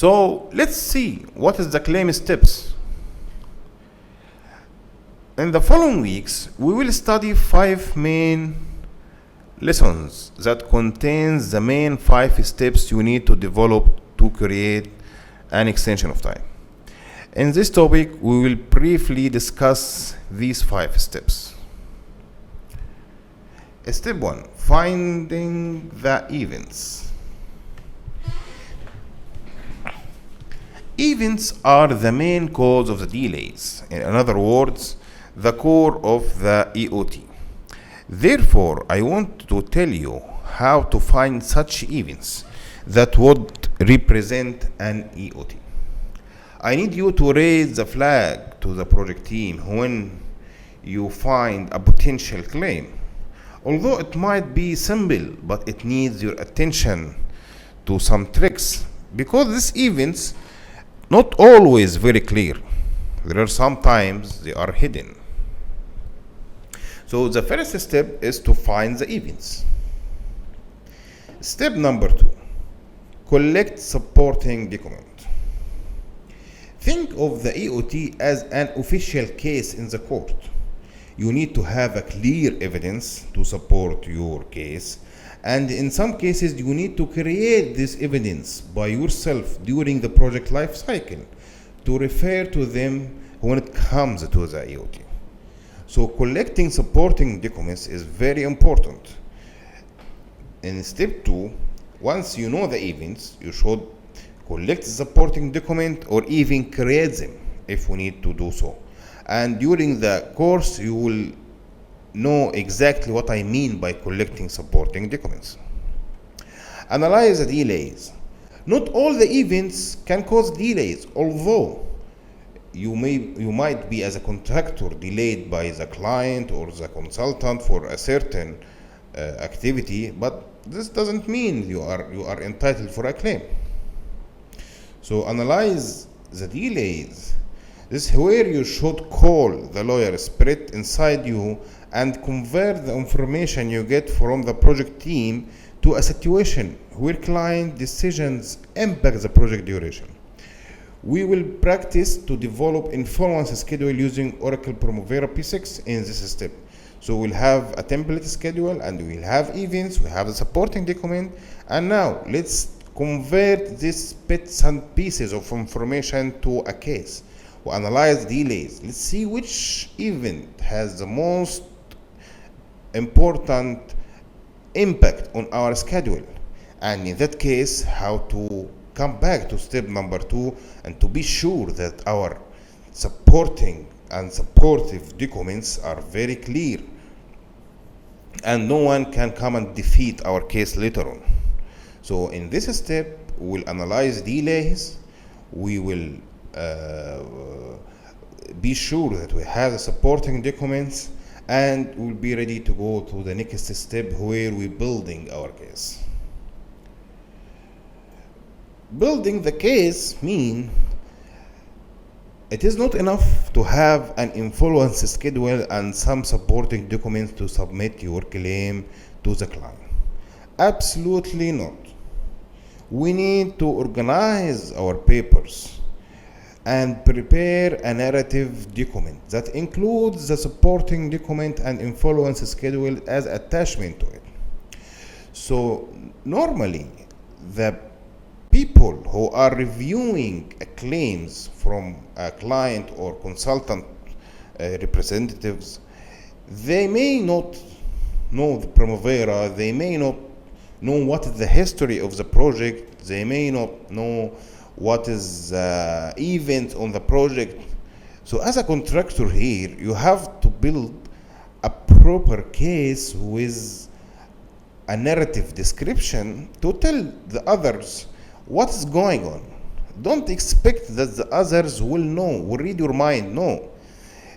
So let's see what is the claim steps. In the following weeks, we will study 5 main lessons that contains the main 5 steps you need to develop to create an extension of time. In this topic, we will briefly discuss these 5 steps. Step 1, finding the events. Events are the main cause of the delays. In other words, the core of the EOT. Therefore, I want to tell you how to find such events that would represent an EOT. I need you to raise the flag to the project team when you find a potential claim. Although it might be simple, but it needs your attention to some tricks, because these events not always very clear. There are sometimes they are hidden. So the first step is to find the events. Step number 2, collect supporting document. Think of the EOT as an official case in the court. You need to have a clear evidence to support your case, and in some cases you need to create this evidence by yourself during the project life cycle to refer to them when it comes to the EOT. So collecting supporting documents is very important. In step 2, once you know the events, you should collect the supporting document or even create them if we need to do so. And during the course, you will know exactly what I mean by collecting supporting documents. Analyze the delays. Not all the events can cause delays, although you might be, as a contractor, delayed by the client or the consultant for a certain activity, but this doesn't mean you are entitled for a claim. So analyze the delays. This is where you should call the lawyer spirit inside you and convert the information you get from the project team to a situation where client decisions impact the project duration. We will practice to develop influence schedule using Oracle Primavera P6 in this step. So we'll have a template schedule and we'll have events, we have the supporting document, and now let's convert these bits and pieces of information to a case. We analyze delays. Let's see which event has the most important impact on our schedule, and in that case how to come back to step number 2 and to be sure that our supporting and supportive documents are very clear and no one can come and defeat our case later on. So in this step we'll analyze delays, we will be sure that we have the supporting documents, and we'll be ready to go to the next step where we're building our case. Building the case means it is not enough to have an influence schedule and some supporting documents to submit your claim to the client. Absolutely not. We need to organize our papers and prepare a narrative document that includes the supporting document and influence schedule as attachment to it. So normally the people who are reviewing claims from a client or consultant representatives, they may not know the Primavera, they may not know what is the history of the project, they may not know what is event on the project. So as a contractor here, you have to build a proper case with a narrative description to tell the others what is going on. Don't expect that the others will know, will read your mind. No.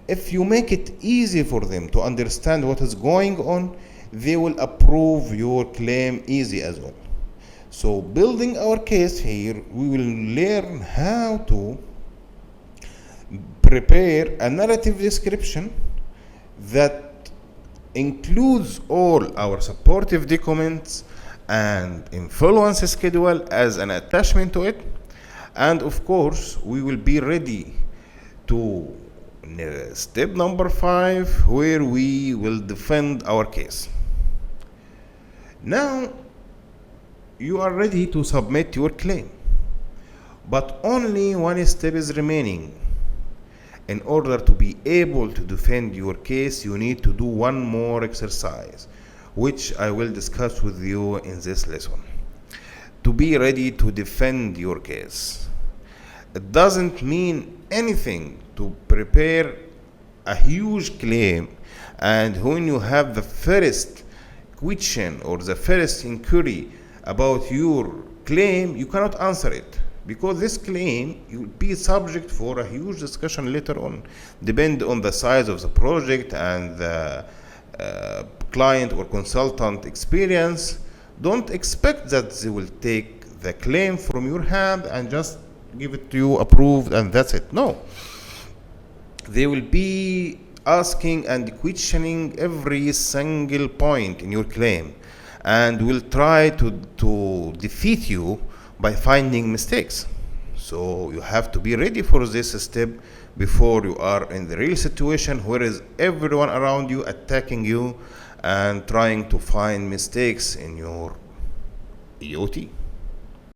If you make it easy for them to understand what is going on, they will approve your claim easy as well. So building our case here, we will learn how to prepare a narrative description that includes all our supportive documents and influence schedule as an attachment to it, And of course, we will be ready to step number 5, where we will defend our case. Now, you are ready to submit your claim, but only one step is remaining. In order to be able to defend your case, you need to do one more exercise, which I will discuss with you in this lesson. To be ready to defend your case, it doesn't mean anything to prepare a huge claim, and when you have the first question or the first inquiry about your claim, you cannot answer it, because this claim will be subject for a huge discussion later on, depend on the size of the project and the client or consultant experience. Don't expect that they will take the claim from your hand and just give it to you approved and that's it. No, they will be asking and questioning every single point in your claim, and will try to defeat you by finding mistakes. So you have to be ready for this step before you are in the real situation, where is everyone around you attacking you and trying to find mistakes in your EOT.